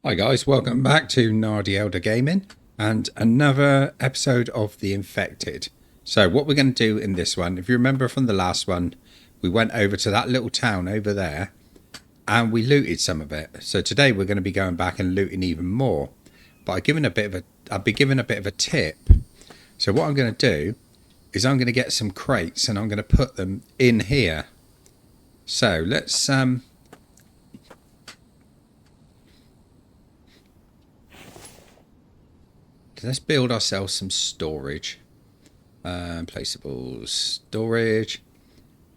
Hi guys, welcome back to Nardi Elder Gaming and another episode of The Infected. So what we're going to do in this one, if you remember from the last one, we went over to that little town over there and we looted some of it. So today we're going to be going back and looting even more. But I'll be given a bit of a tip. So what I'm going to do is I'm going to get some crates and I'm going to put them in here. So let's build ourselves some storage. Placeable storage.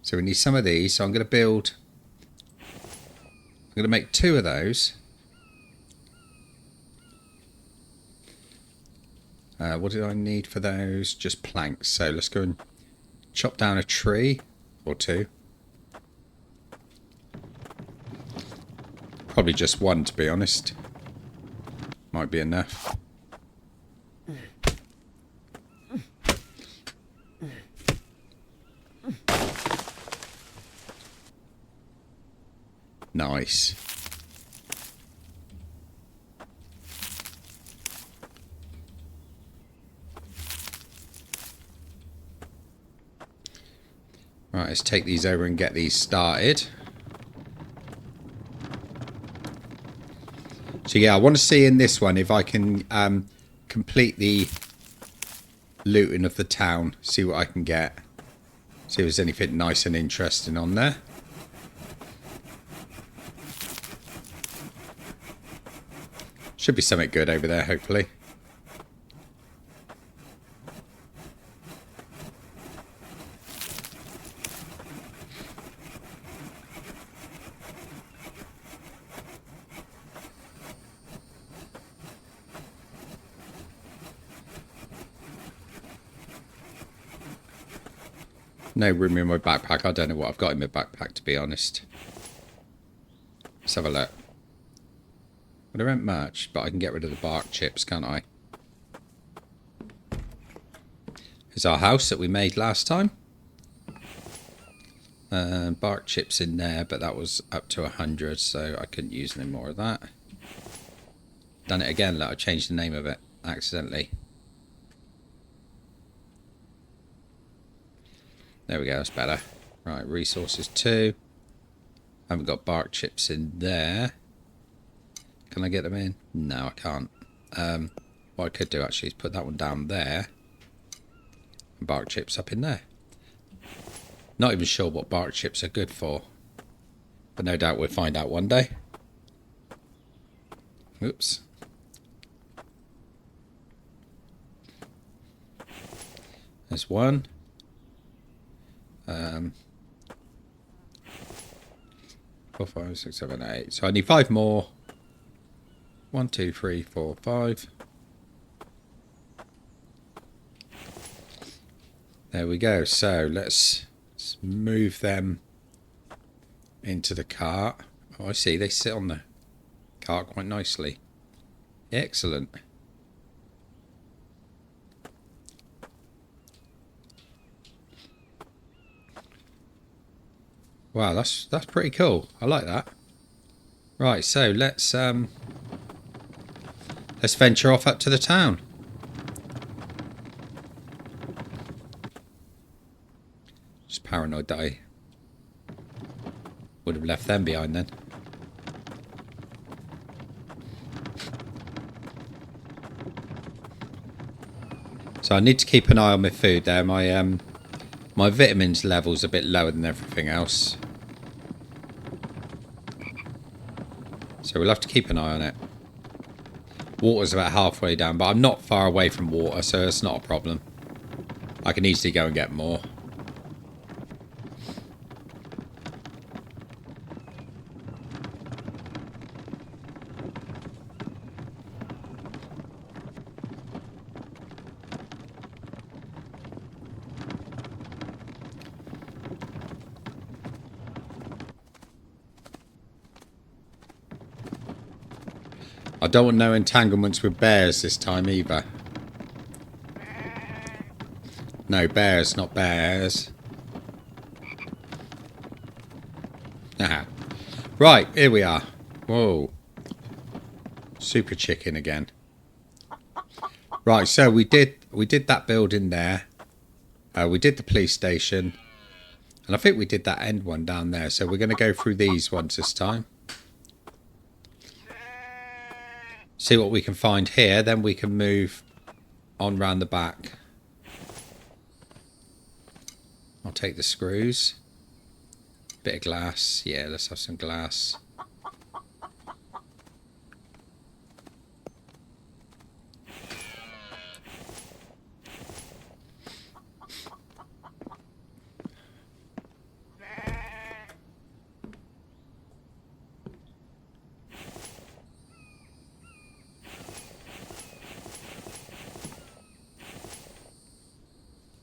So we need some of these. So I'm going to make 2 of those. What do I need for those? Just planks. So let's go and chop down a tree or 2. Probably just 1, to be honest. Might be enough. Nice. Right, let's take these over and get these started. So yeah, I want to see in this one if I can complete the looting of the town. See what I can get. See if there's anything nice and interesting on there. Should be something good over there, hopefully. No room in my backpack. I don't know what I've got in my backpack, to be honest. Let's have a look. Well, there ain't much, but I can get rid of the bark chips, can't I? Here's our house that we made last time. Bark chips in there, but that was up to 100, so I couldn't use any more of that. Done it again, look, I changed the name of it accidentally. There we go, that's better. Right, resources 2. Haven't got bark chips in there. Can I get them in? No, I can't. What I could do actually is put that one down there. And bark chips up in there. Not even sure what bark chips are good for. But no doubt we'll find out one day. Oops. There's one. 4, 5, 6, 7, 8. So I need 5 more. 1, 2, 3, 4, 5. There we go. So let's move them into the cart. Oh, I see. They sit on the cart quite nicely. Excellent. Wow, that's pretty cool. I like that. Right, so let's venture off up to the town. Just paranoid that I would have left them behind then. So I need to keep an eye on my food there. My vitamins level's a bit lower than everything else. So we'll have to keep an eye on it. Water's about halfway down, but I'm not far away from water, so it's not a problem. I can easily go and get more. I don't want no entanglements with bears this time either. No, bears, not bears. Right, here we are. Whoa. Super chicken again. Right, so we did that building there. We did the police station. And I think we did that end one down there. So we're going to go through these ones this time. See what we can find here. Then we can move on round the back. I'll take the screws. Bit of glass. Yeah, let's have some glass.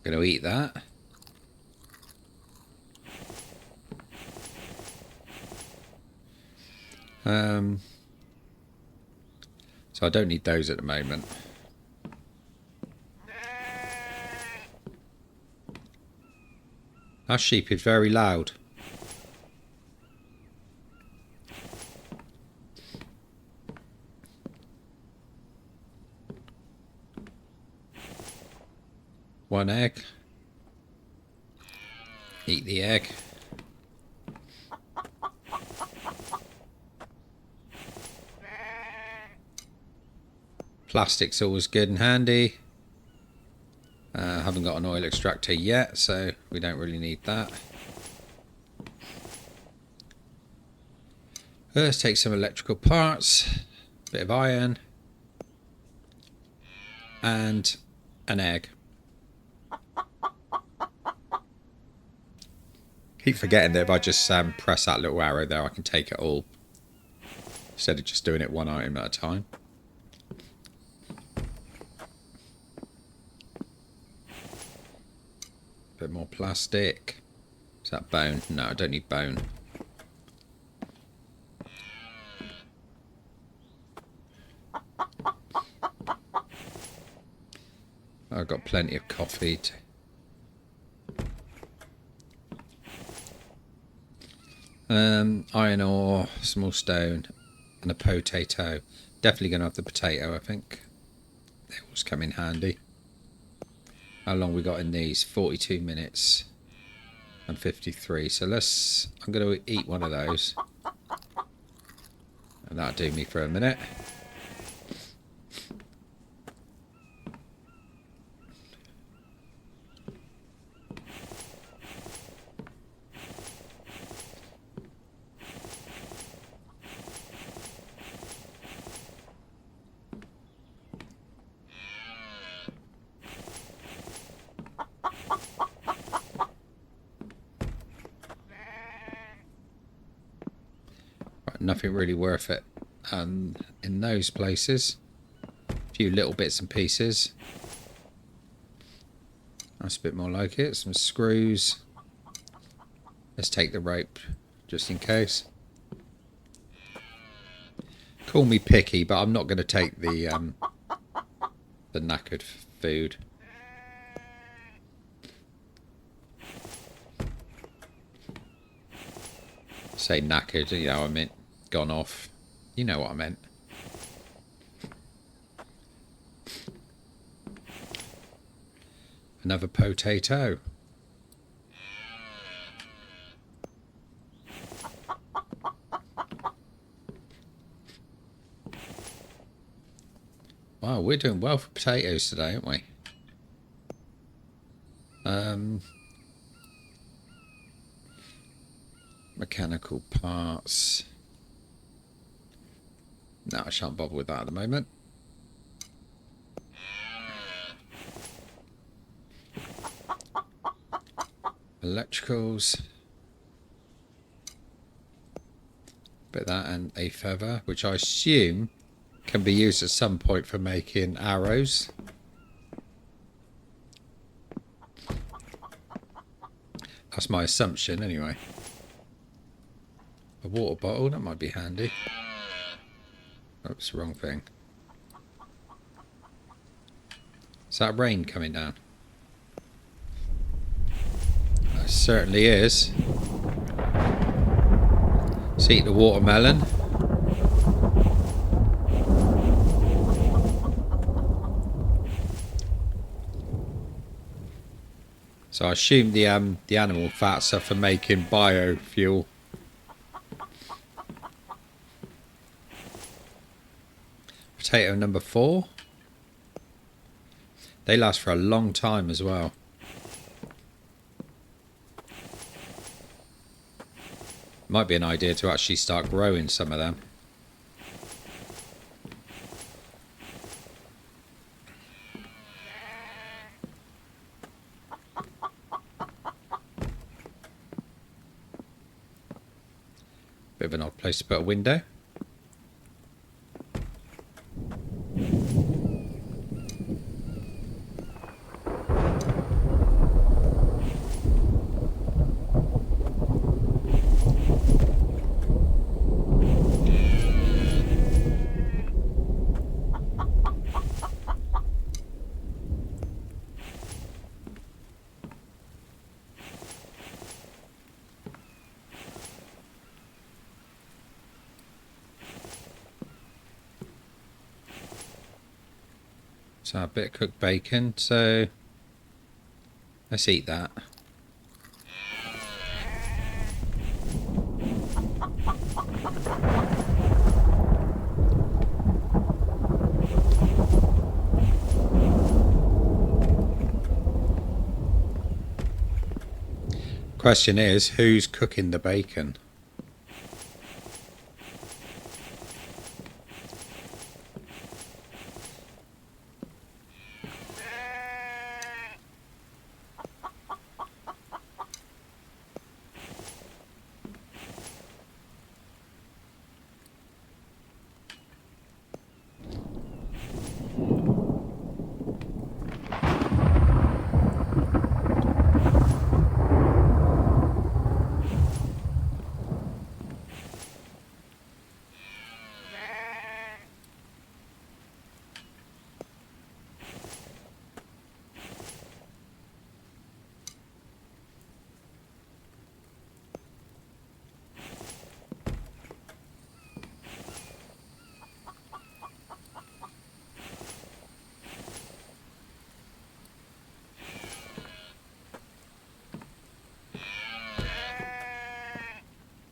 Going to eat that. So I don't need those at the moment. That sheep is very loud. One egg. Eat the egg. Plastic's always good and handy. Haven't got an oil extractor yet, so we don't really need that. Let's take some electrical parts, bit of iron, and an egg. Keep forgetting that if I just press that little arrow there, I can take it all, instead of just doing it one item at a time. Bit more plastic. Is that bone? No, I don't need bone. I've got plenty of coffee. Iron ore, small stone, and a potato. Definitely going to have the potato, I think. They always come in handy. How long we got in these? 42 minutes and 53. So I'm going to eat one of those. And that'll do me for a minute. Nothing really worth it in those places. A few little bits and pieces. That's a bit more like it. Some screws. Let's take the rope just in case. Call me picky, but I'm not going to take the knackered food. Say knackered, you know, I meant gone off. You know what I meant. Another potato. Wow, we're doing well for potatoes today, aren't we? Mechanical parts. No, I shan't bother with that at the moment. Electricals. Bit of that and a feather, which I assume can be used at some point for making arrows. That's my assumption anyway. A water bottle, that might be handy. Oops, wrong thing. Is that rain coming down? It certainly is. Let's eat the watermelon. So I assume the animal fats are for making biofuel. Potato number 4. They last for a long time as well. Might be an idea to actually start growing some of them. Bit of an odd place to put a window. So a bit of cooked bacon, so let's eat that. Question is, who's cooking the bacon?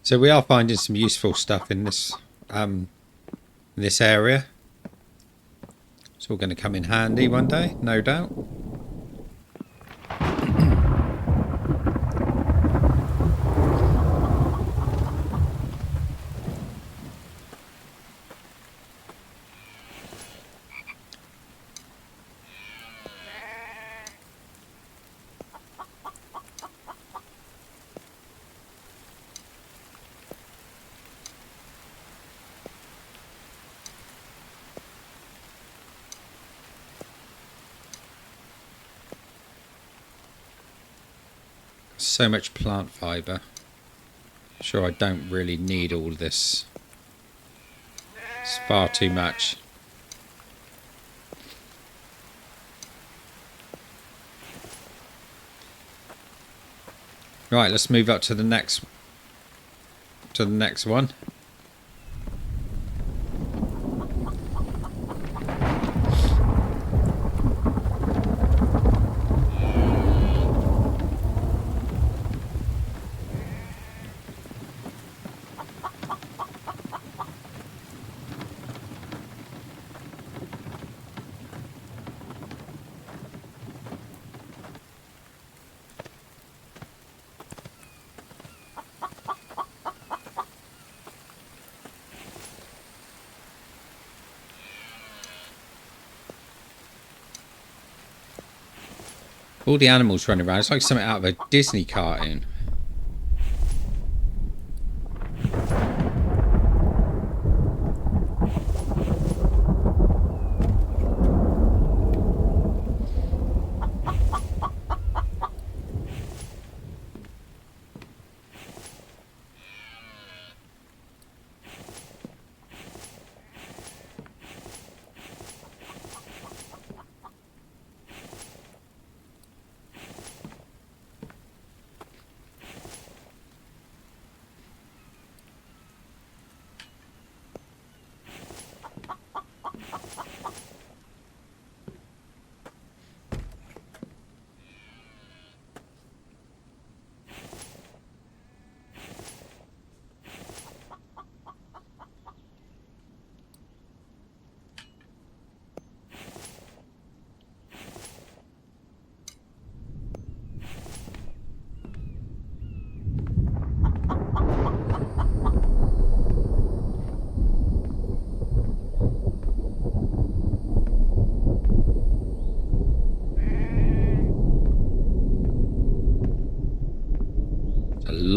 So we are finding some useful stuff in this area. It's all going to come in handy one day, no doubt. So much plant fibre. Sure, I don't really need all this. It's far too much. Right, let's move up to the next one. All the animals running around. It's like something out of a Disney cartoon.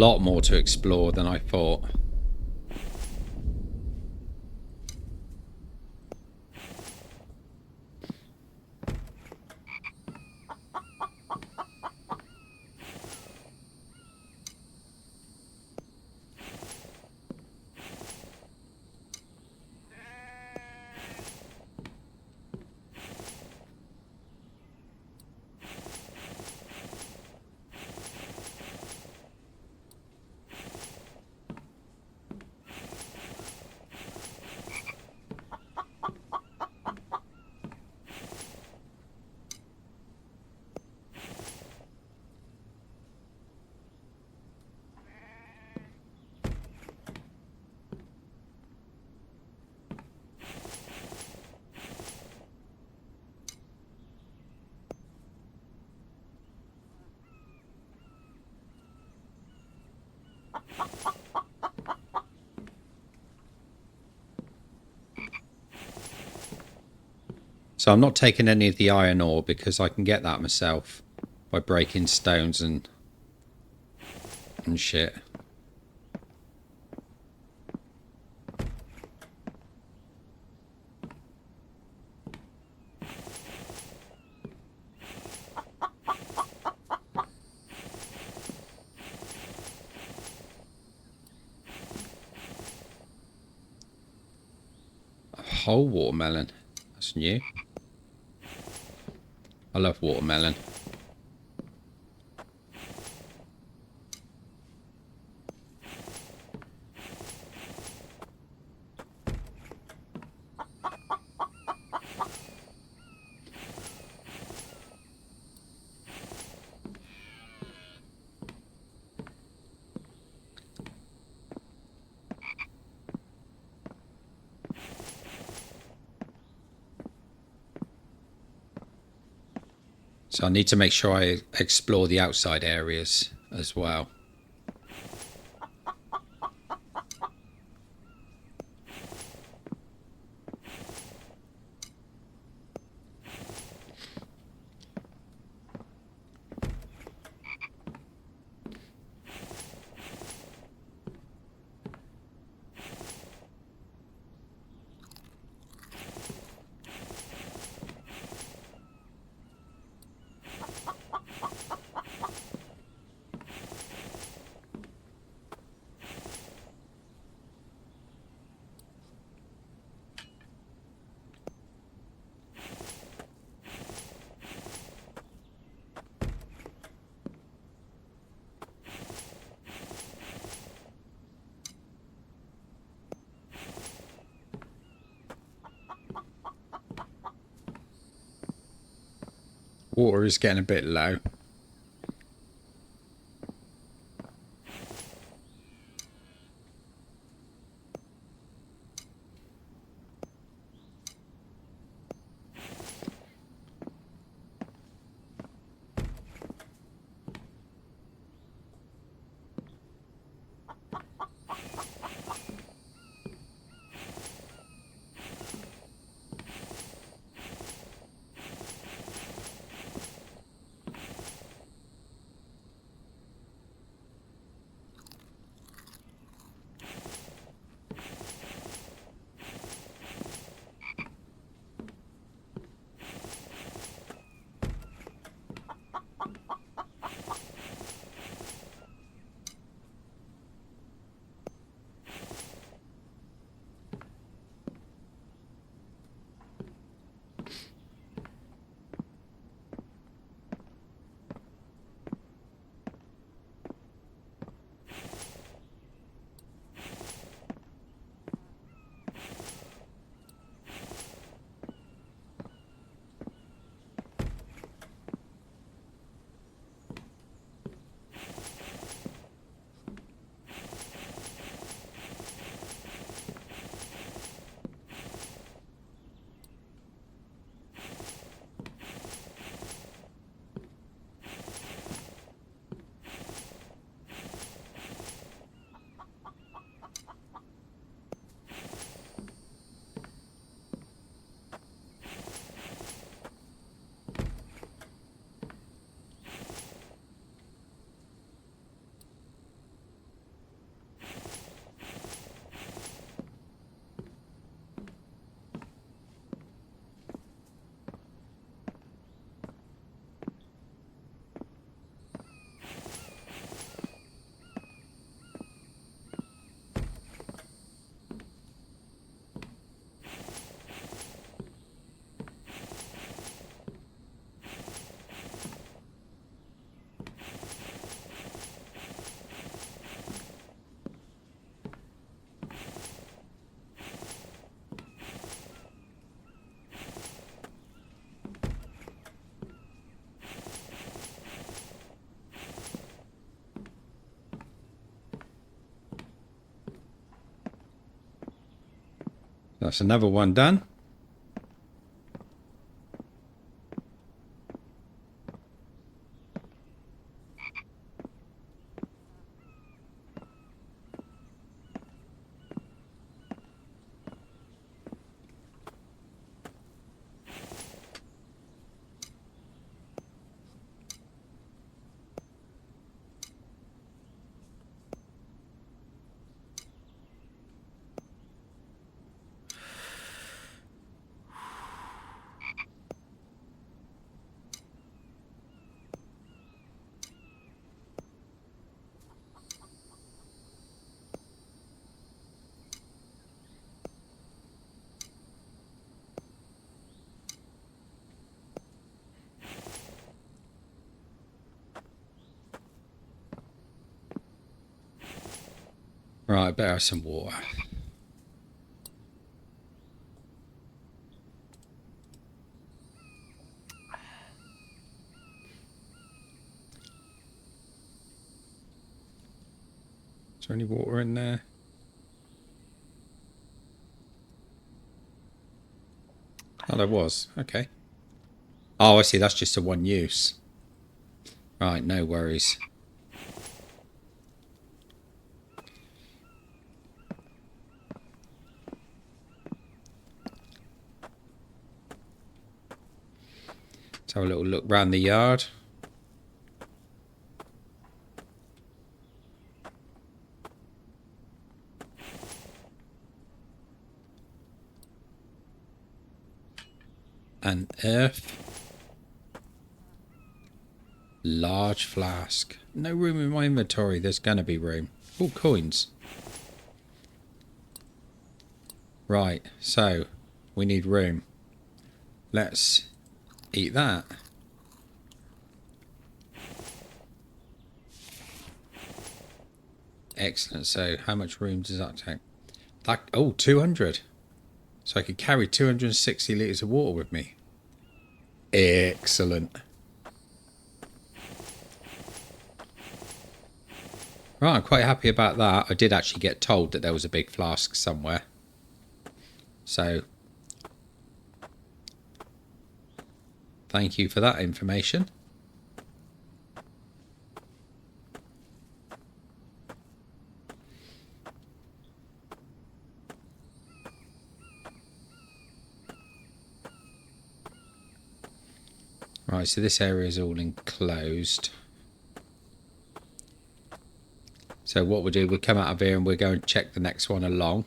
lot more to explore than I thought. So I'm not taking any of the iron ore because I can get that myself by breaking stones and shit. A whole watermelon. That's new. I love watermelon. So I need to make sure I explore the outside areas as well. Water is getting a bit low. That's another one done. Right, better have some water. Is there any water in there? Oh, there was. Okay. Oh, I see. That's just a one use. Right, no worries. Let's have a little look round the yard. An earth. Large flask. No room in my inventory. There's gonna be room. Oh, coins. Right, so we need room. Let's eat that. Excellent. So how much room does that take? That, oh, 200. So I could carry 260 litres of water with me. Excellent. Right, I'm quite happy about that. I did actually get told that there was a big flask somewhere. So, thank you for that information. Right, so this area is all enclosed. So what we'll do, we'll come out of here and we'll go and check the next one along.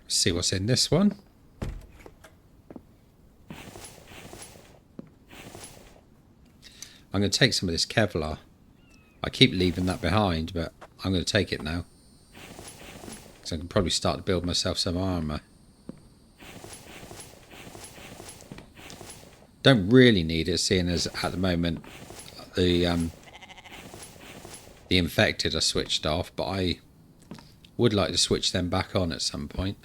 See what's in this one. I'm going to take some of this Kevlar. I keep leaving that behind, but I'm going to take it now. Because I can probably start to build myself some armour. Don't really need it, seeing as at the moment the infected are switched off, but I would like to switch them back on at some point.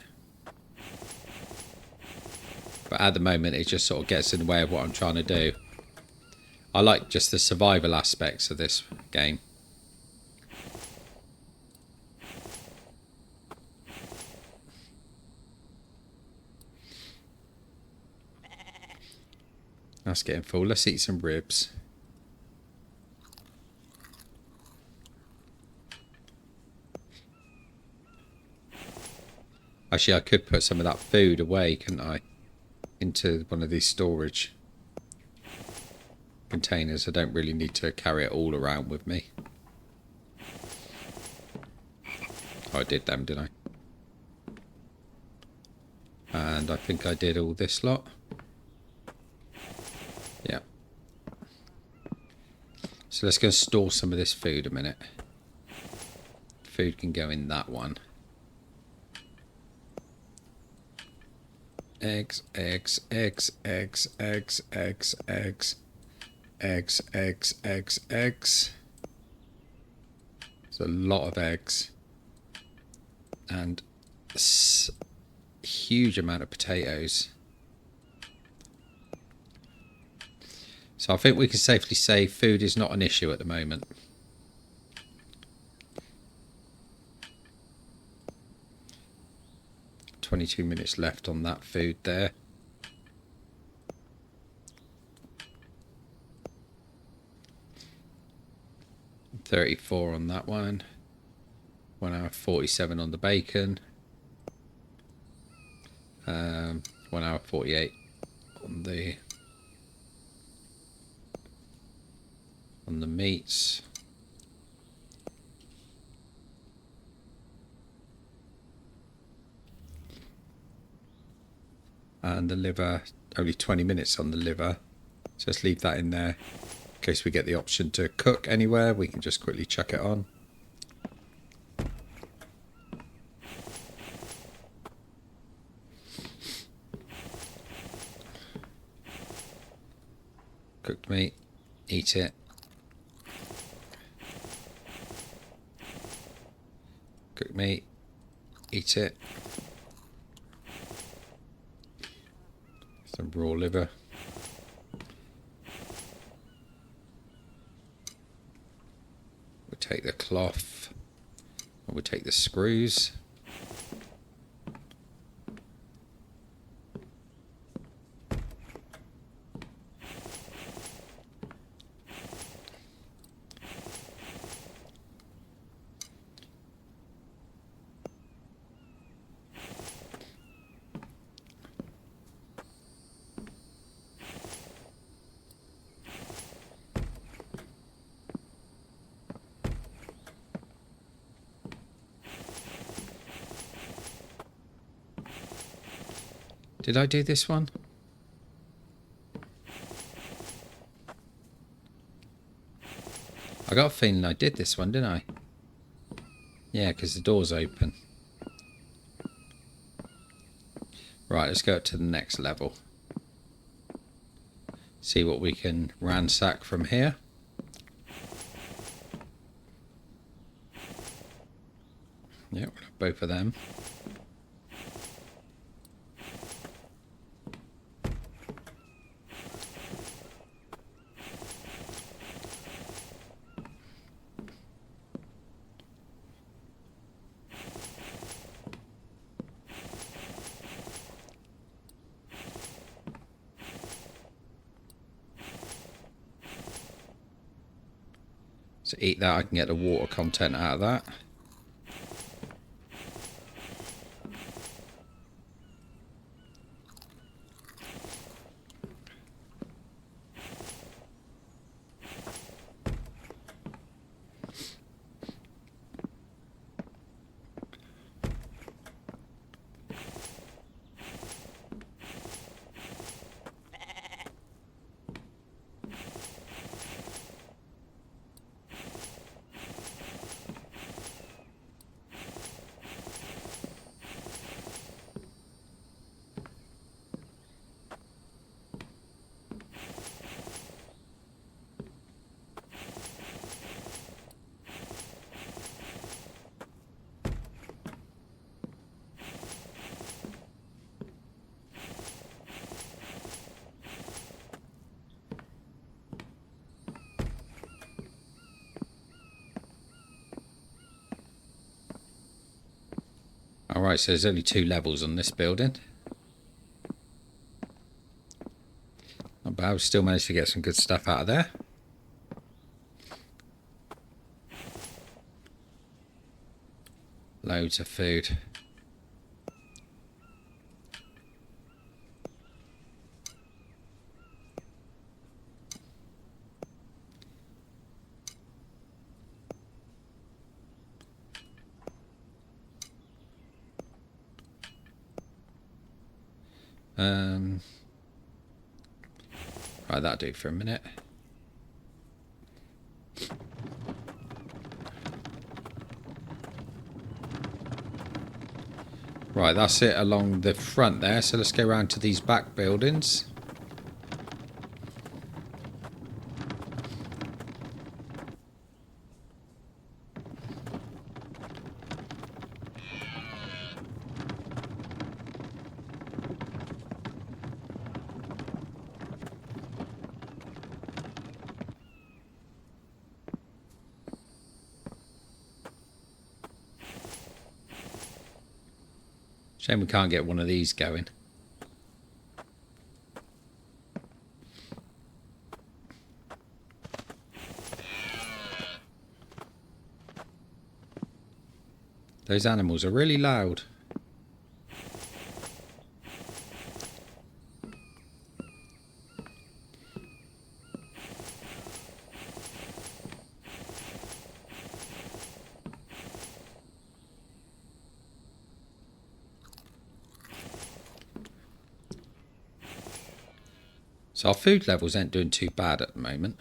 But at the moment it just sort of gets in the way of what I'm trying to do. I like just the survival aspects of this game. That's getting full. Let's eat some ribs. Actually, I could put some of that food away, couldn't I? Into one of these storage containers. I don't really need to carry it all around with me. Oh, I did them, didn't I? And I think I did all this lot. Yeah. So let's go store some of this food a minute. Food can go in that one. Eggs, eggs, eggs, eggs, eggs, eggs, eggs, eggs, eggs, eggs, eggs. There's a lot of eggs. And a huge amount of potatoes. So I think we can safely say food is not an issue at the moment. "22 minutes left on that food there. "34 on that one. 1 hour 47 on the bacon. 1 hour 48 on the meats. And the liver, only 20 minutes on the liver. So let's leave that in there. In case we get the option to cook anywhere, we can just quickly chuck it on. Cooked meat, eat it. Cooked meat, eat it. Some raw liver. We'll take the cloth, and we'll take the screws. Did I do this one? I got a feeling I did this one, didn't I? Yeah, because the door's open. Right, let's go up to the next level. See what we can ransack from here. Yeah, we'll have both of them. So eat that, I can get the water content out of that. Alright, so there's only 2 levels on this building. Not bad, we've still managed to get some good stuff out of there. Loads of food. Right, that'll do for a minute. Right, that's it along the front there. So let's go around to these back buildings. Shame we can't get one of these going. Those animals are really loud. So our food levels ain't doing too bad at the moment.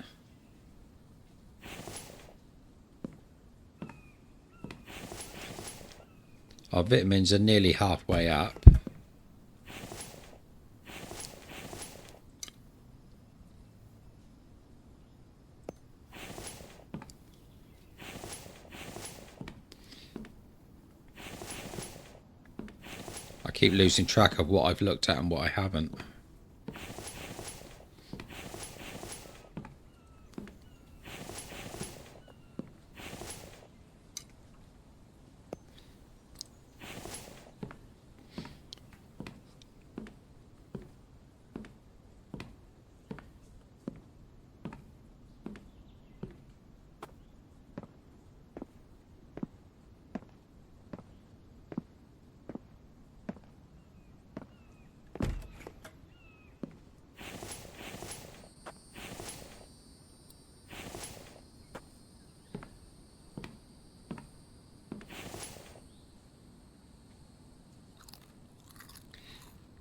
Our vitamins are nearly halfway up. I keep losing track of what I've looked at and what I haven't.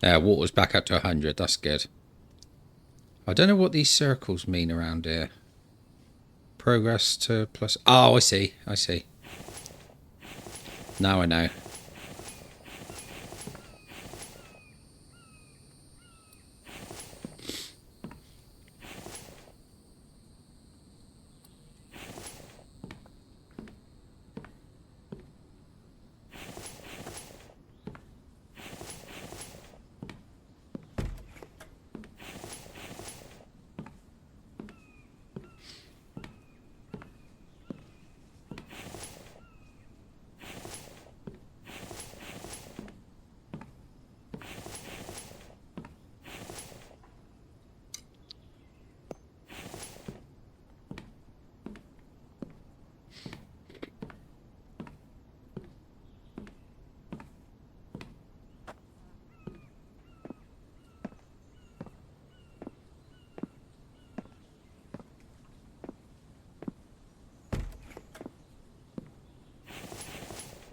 Yeah, water's back up to 100. That's good. I don't know what these circles mean around here. Progress to plus... Oh, I see. I see. Now I know.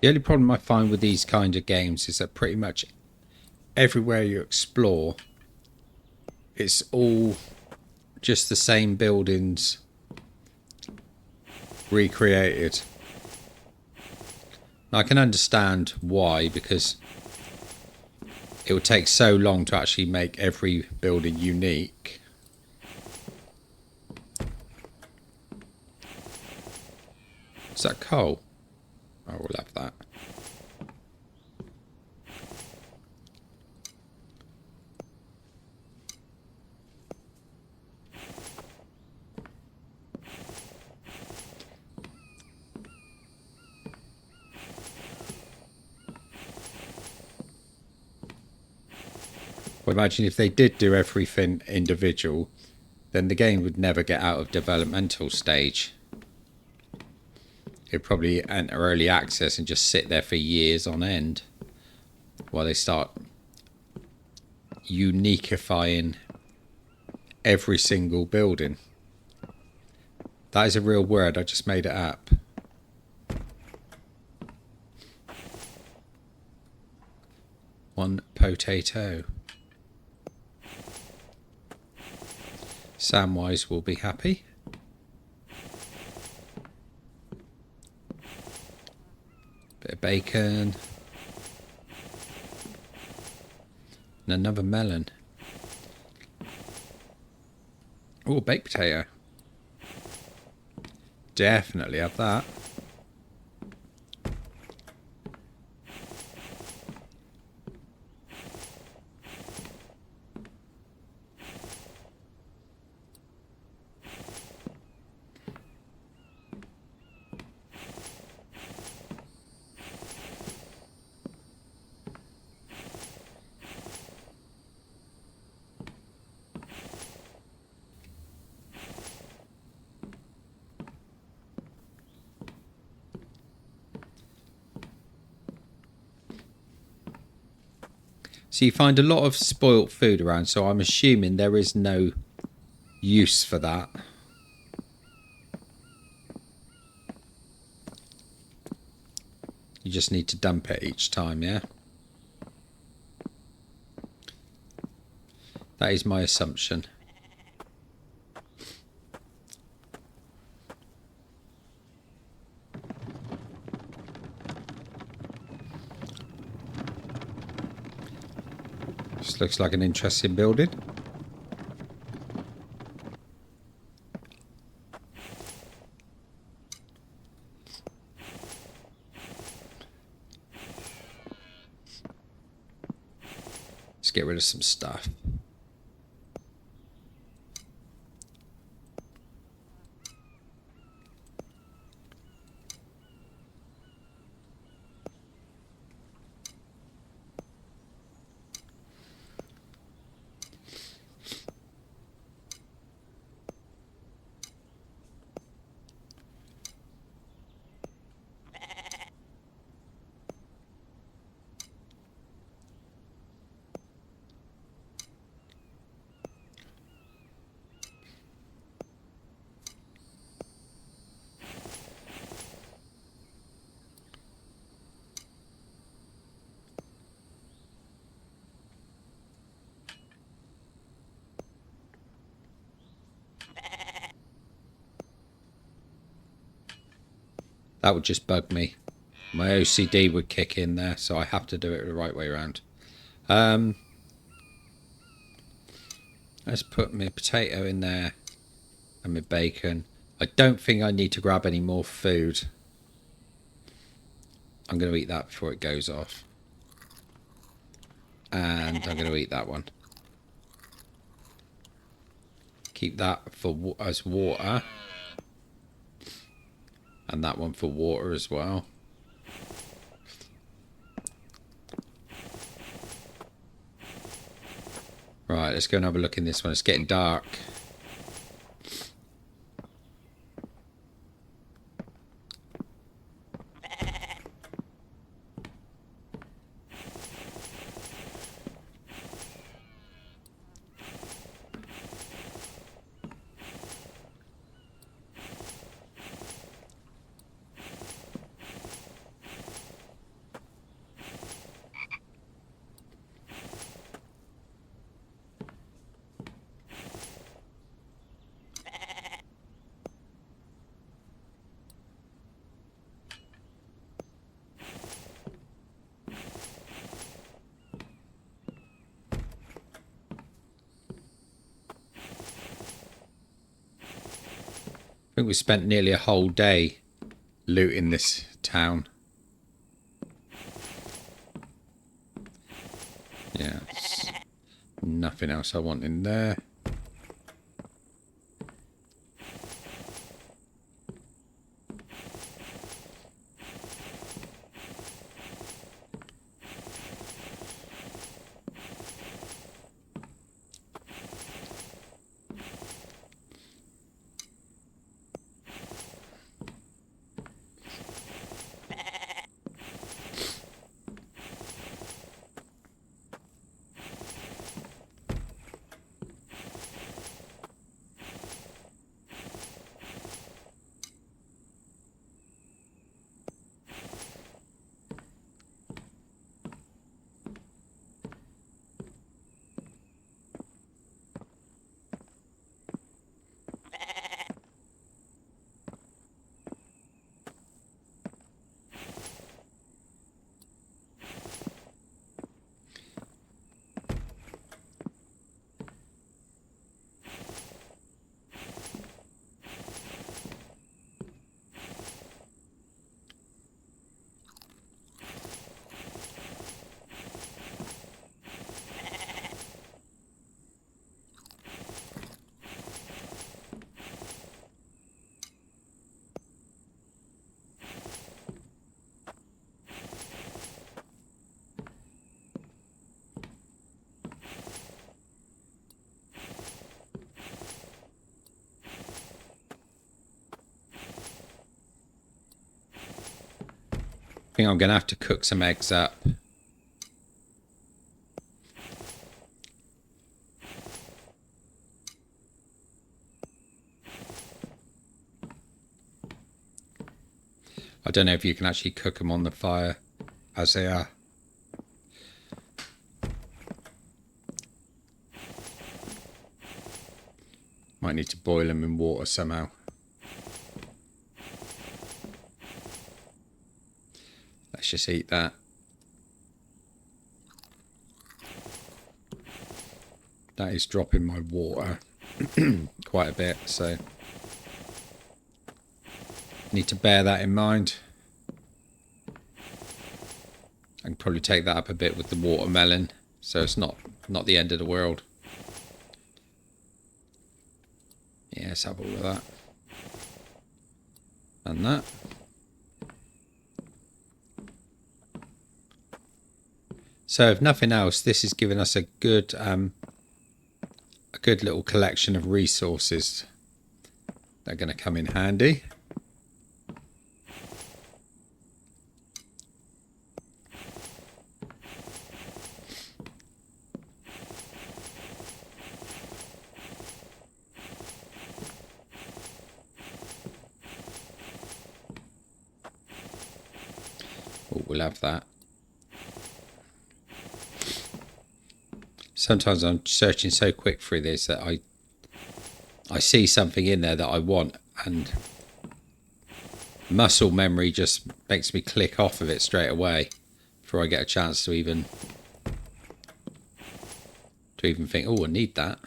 The only problem I find with these kind of games is that pretty much everywhere you explore, it's all just the same buildings recreated. I can understand why, because it would take so long to actually make every building unique. Is that coal? Oh, we'll have that. Well, imagine if they did do everything individual, then the game would never get out of developmental stage. It'd probably enter early access and just sit there for years on end while they start uniquifying every single building. That is a real word, I just made it up. One potato. Samwise will be happy. Bit of bacon. And another melon. Oh, baked potato. Definitely have that. So you find a lot of spoilt food around, so I'm assuming there is no use for that. You just need to dump it each time, yeah? That is my assumption. This looks like an interesting building. Let's get rid of some stuff. That would just bug me. My OCD would kick in there, so I have to do it the right way around. Let's put my potato in there and my bacon. I don't think I need to grab any more food. I'm going to eat that before it goes off. And I'm going to eat that one. Keep that for as water. And that one for water as well. Right, let's go and have a look in this one. It's getting dark. I think we spent nearly a whole day looting this town. Yeah. Nothing else I want in there. I think I'm going to have to cook some eggs up. I don't know if you can actually cook them on the fire as they are. Might need to boil them in water somehow. Let's just eat that. That is dropping my water quite a bit, so need to bear that in mind. I can probably take that up a bit with the watermelon, so it's not the end of the world. Yeah, let's have all of that. And that. So if nothing else, this is giving us a good little collection of resources that are going to come in handy. Oh, we'll have that. Sometimes I'm searching so quick through this that I see something in there that I want, and muscle memory just makes me click off of it straight away before I get a chance to even think, oh, I need that.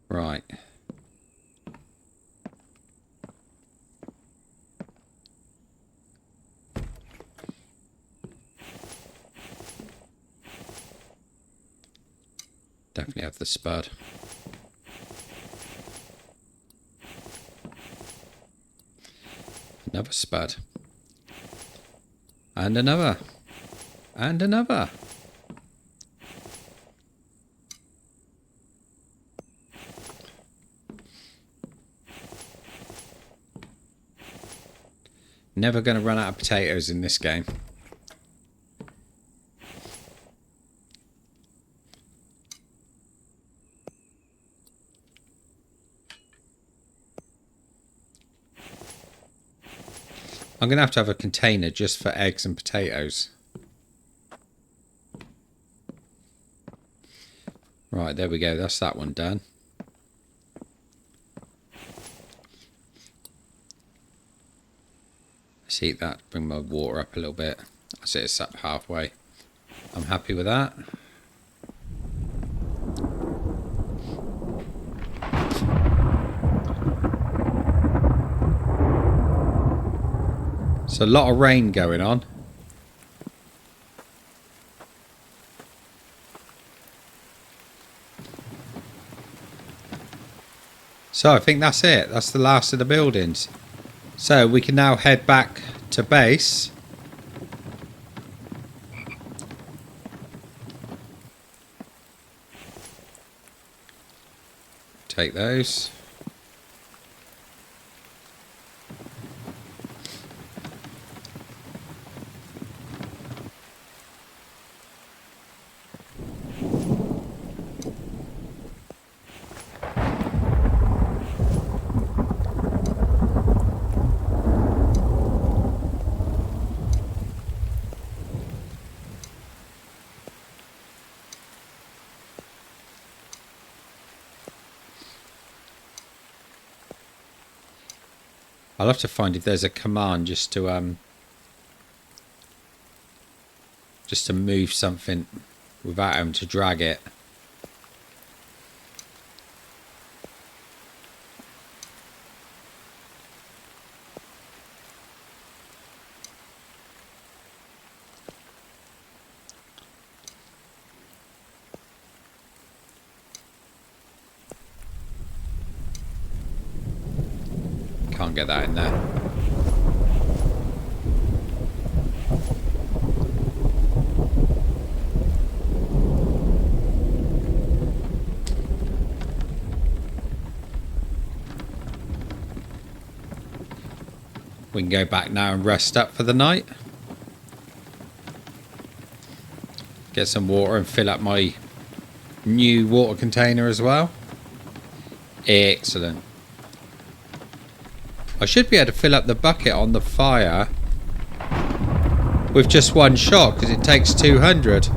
Right. Definitely have the spud. Another spud. And another. And another. Never going to run out of potatoes in this game. I'm going to have a container just for eggs and potatoes. Right, there we go. That's that one done. Let's heat that, bring my water up a little bit. I see it's up halfway. I'm happy with that. So a lot of rain going on. So I think that's it. That's the last of the buildings. So we can now head back to base. Take those. I'll have to find if there's a command just to move something without having to drag it. Can't get that in there. We can go back now and rest up for the night. Get some water and fill up my new water container as well. Excellent. I should be able to fill up the bucket on the fire with just one shot because it takes 200.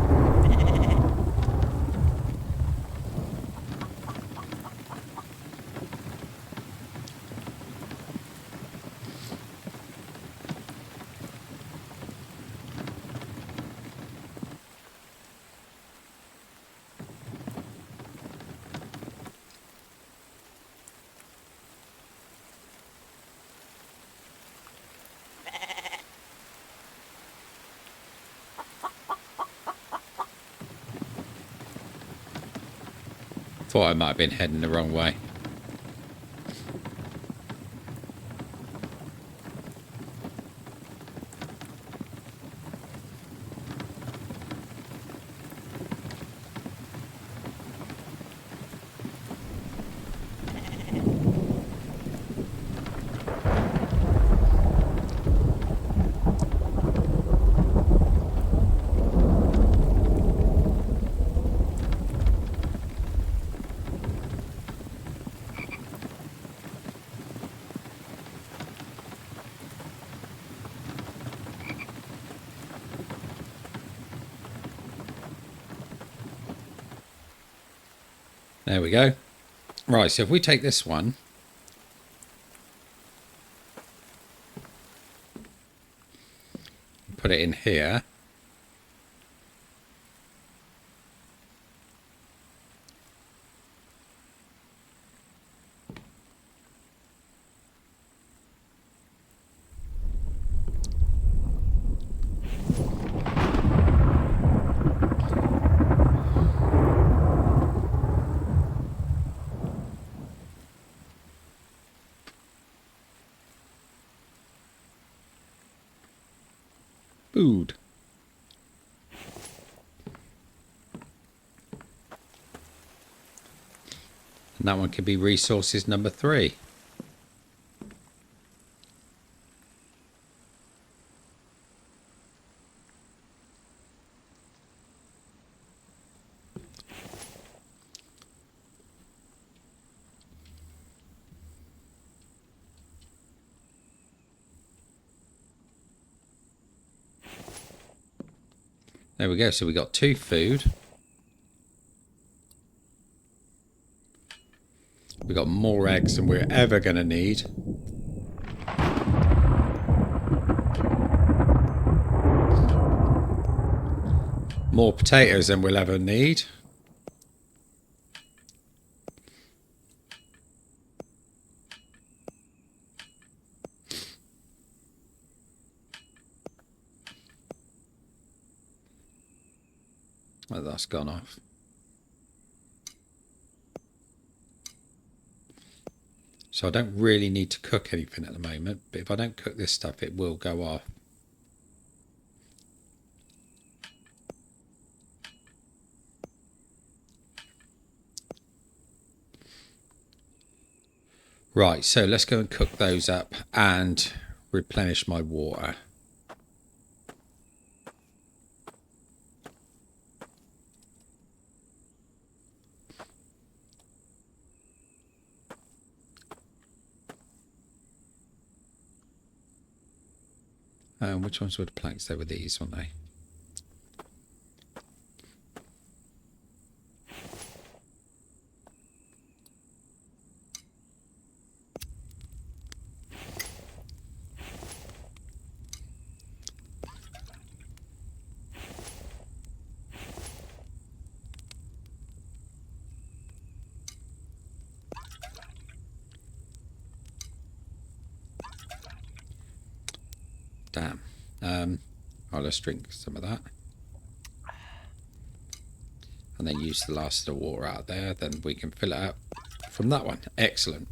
Thought I might have been heading the wrong way. There we go. Right, so if we take this one, put it in here. Food. And that one could be resources number 3. There we go. So we got 2 food. We got more eggs than we're ever going to need. More potatoes than we'll ever need. Oh, that's gone off. So I don't really need to cook anything at the moment, but if I don't cook this stuff, it will go off. Right, so let's go and cook those up and replenish my water. Which ones were the planks? They were these, weren't they? Damn. I'll just drink some of that. And then use the last of the water out there. Then we can fill it up from that one. Excellent.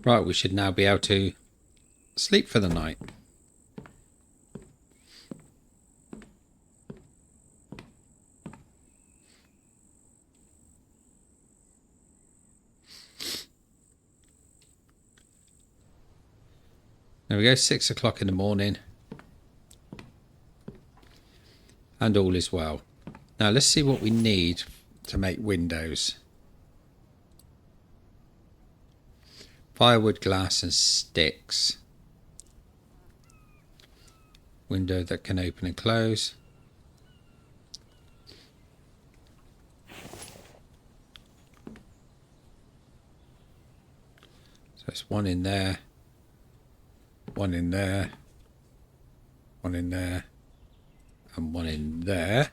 Right, we should now be able to sleep for the night. There we go, 6 o'clock in the morning. And all is well. Now let's see what we need to make windows. Firewood, glass and sticks. Window that can open and close. So it's one in there. One in there. One in there. And one in there.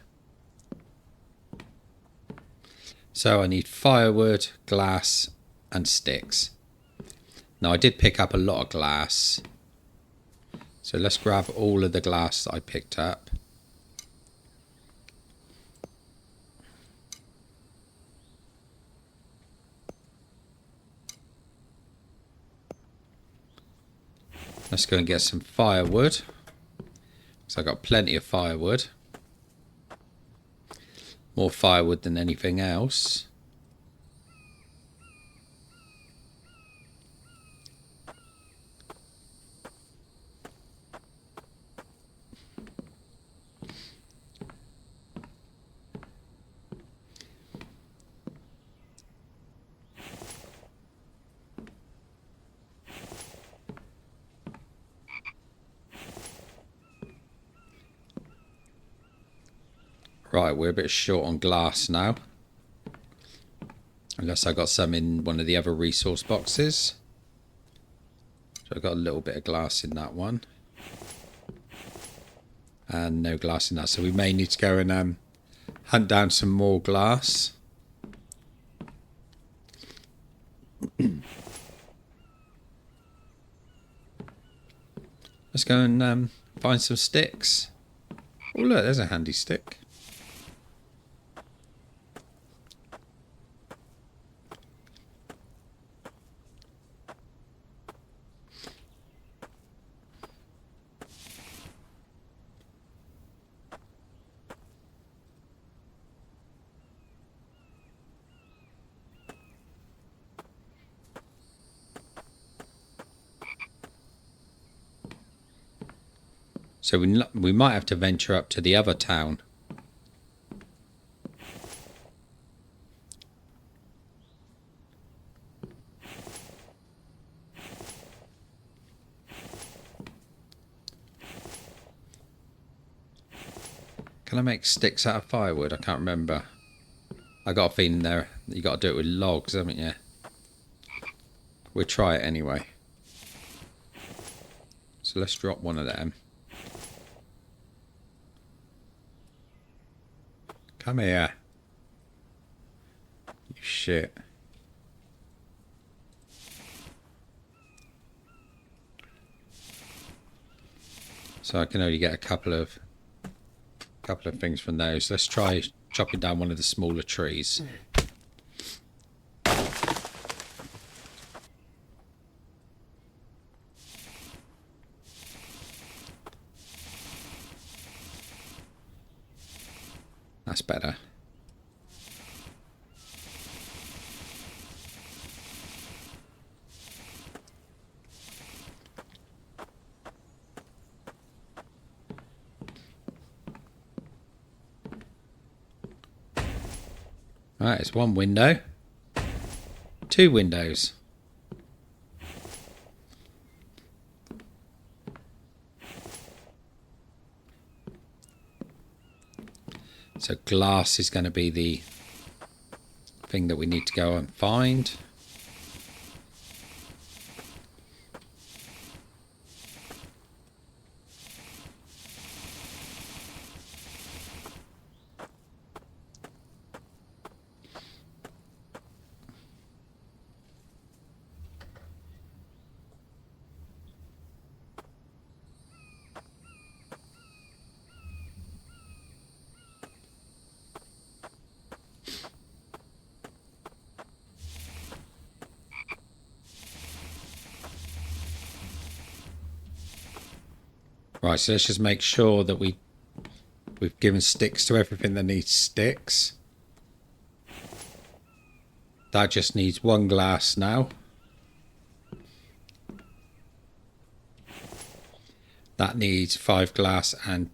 So I need firewood, glass and sticks. Now I did pick up a lot of glass. So let's grab all of the glass that I picked up. Let's go and get some firewood. So I got plenty of firewood. More firewood than anything else. Right, we're a bit short on glass now. Unless I got some in one of the other resource boxes. So I've got a little bit of glass in that one. And no glass in that. So we may need to go and hunt down some more glass. Let's go and find some sticks. Oh look, there's a handy stick. So we might have to venture up to the other town. Can I make sticks out of firewood? I can't remember. I got a feeling there you got to do it with logs, haven't you? We'll try it anyway. So let's drop one of them. Come here. You shit. So I can only get a couple of things from those. Let's try chopping down one of the smaller trees. That's better. Right, it's one window. Two windows. So glass is going to be the thing that we need to go and find. Right, so let's just make sure that we've given sticks to everything that needs sticks. That just needs 1 glass now. That needs 5 glass and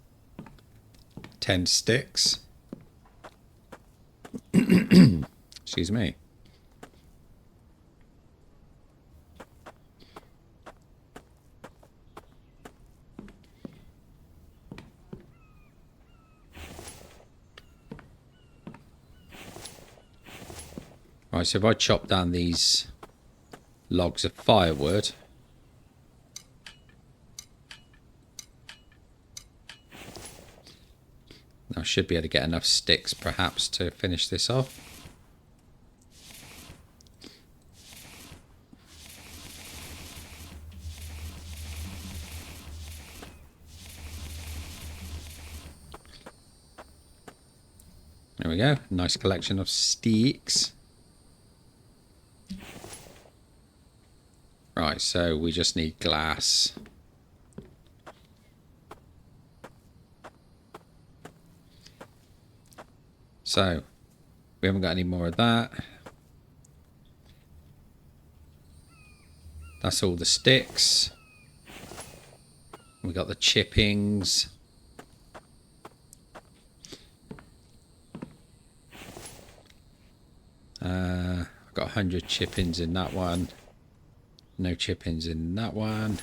10 sticks. Excuse me. Right, so if I chop down these logs of firewood, I should be able to get enough sticks perhaps to finish this off. There we go, nice collection of sticks. Right, so we just need glass. So, we haven't got any more of that. That's all the sticks. We got the chippings. I've got 100 chippings in that one. No chippings in that one.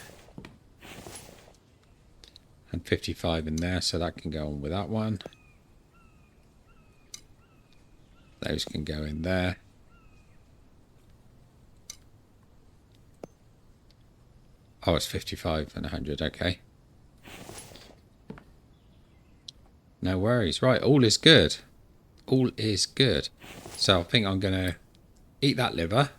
And 55 in there, so that can go on with that one. Those can go in there. Oh, it's 55 and 100, okay. No worries. Right, all is good. All is good. So I think I'm going to eat that liver.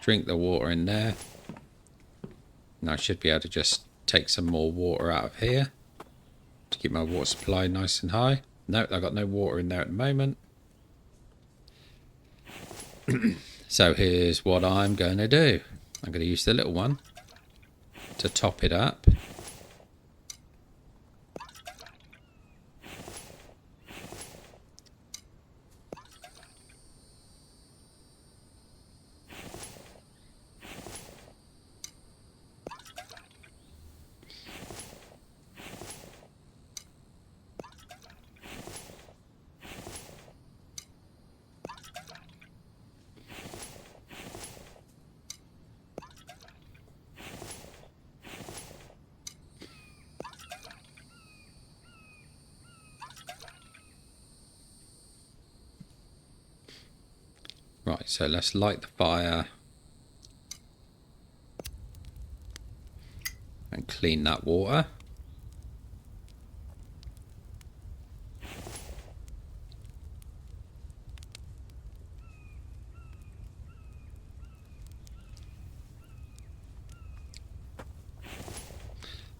Drink the water in there. And I should be able to just take some more water out of here to keep my water supply nice and high. No, I've got no water in there at the moment. So here's what I'm going to do. I'm going to use the little one to top it up. Right, so let's light the fire and clean that water.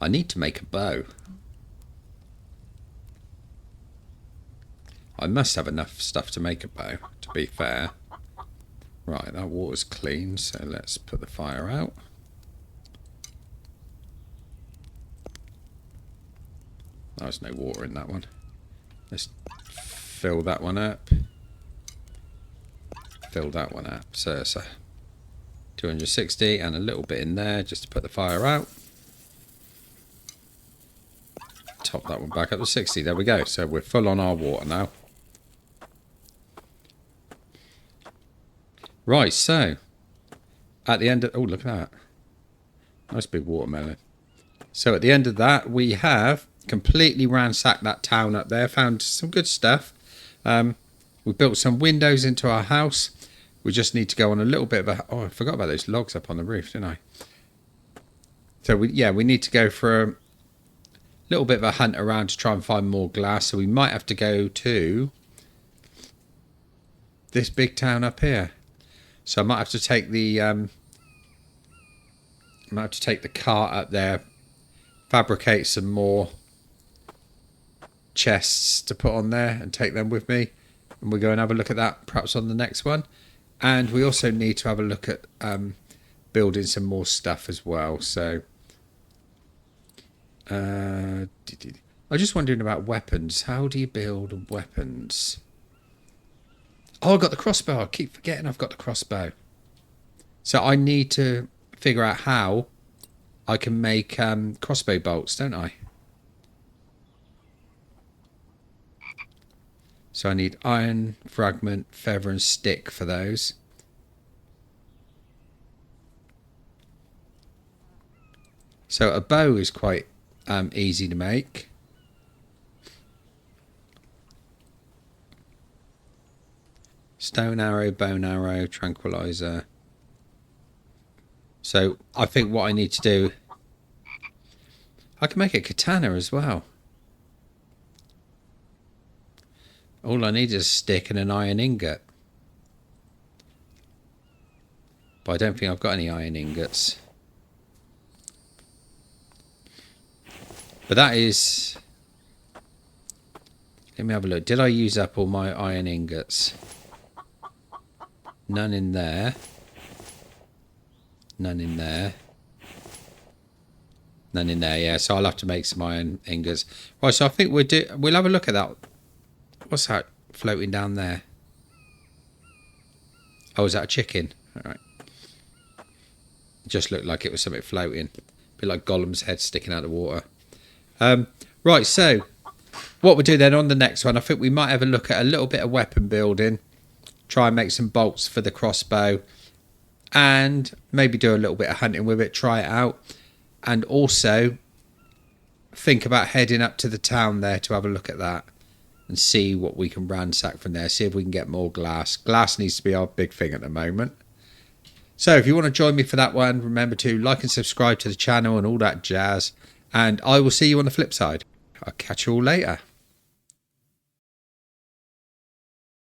I need to make a bow. I must have enough stuff to make a bow, to be fair. Right, that water's clean, so let's put the fire out. There's no water in that one. Let's fill that one up. Fill that one up. So it's a 260 and a little bit in there just to put the fire out. Top that one back up to 60. There we go. So we're full on our water now. Right, so at the end of... Oh, look at that. Nice big watermelon. So at the end of that, we have completely ransacked that town up there. Found some good stuff. We built some windows into our house. We just need to go on a little bit of a... Oh, I forgot about those logs up on the roof, didn't I? So, we need to go for a little bit of a hunt around to try and find more glass. So we might have to go to this big town up here. So I might have to take the cart up there, fabricate some more chests to put on there and take them with me. And we'll go and have a look at that perhaps on the next one. And we also need to have a look at building some more stuff as well. So I'm just wondering about weapons. How do you build weapons? Oh, I got the crossbow. I keep forgetting I've got the crossbow. So I need to figure out how I can make crossbow bolts, don't I? So I need iron, fragment, feather and stick for those. So a bow is quite easy to make. Stone arrow, bone arrow, tranquilizer. So I think what I need to do, I can make a katana as well. All I need is a stick and an iron ingot. But I don't think I've got any iron ingots. But that is... Let me have a look. Did I use up all my iron ingots? None in there. None in there. None in there, yeah. So I'll have to make some iron ingots. Right, so I think we'll have a look at that. What's that floating down there? Oh, is that a chicken? All right. It just looked like it was something floating. A bit like Gollum's head sticking out of the water. Right, so what we'll do then on the next one, I think we might have a look at a little bit of weapon building. Try and make some bolts for the crossbow. And maybe do a little bit of hunting with it. Try it out. And also think about heading up to the town there to have a look at that. And see what we can ransack from there. See if we can get more glass. Glass needs to be our big thing at the moment. So if you want to join me for that one, remember to like and subscribe to the channel and all that jazz. And I will see you on the flip side. I'll catch you all later.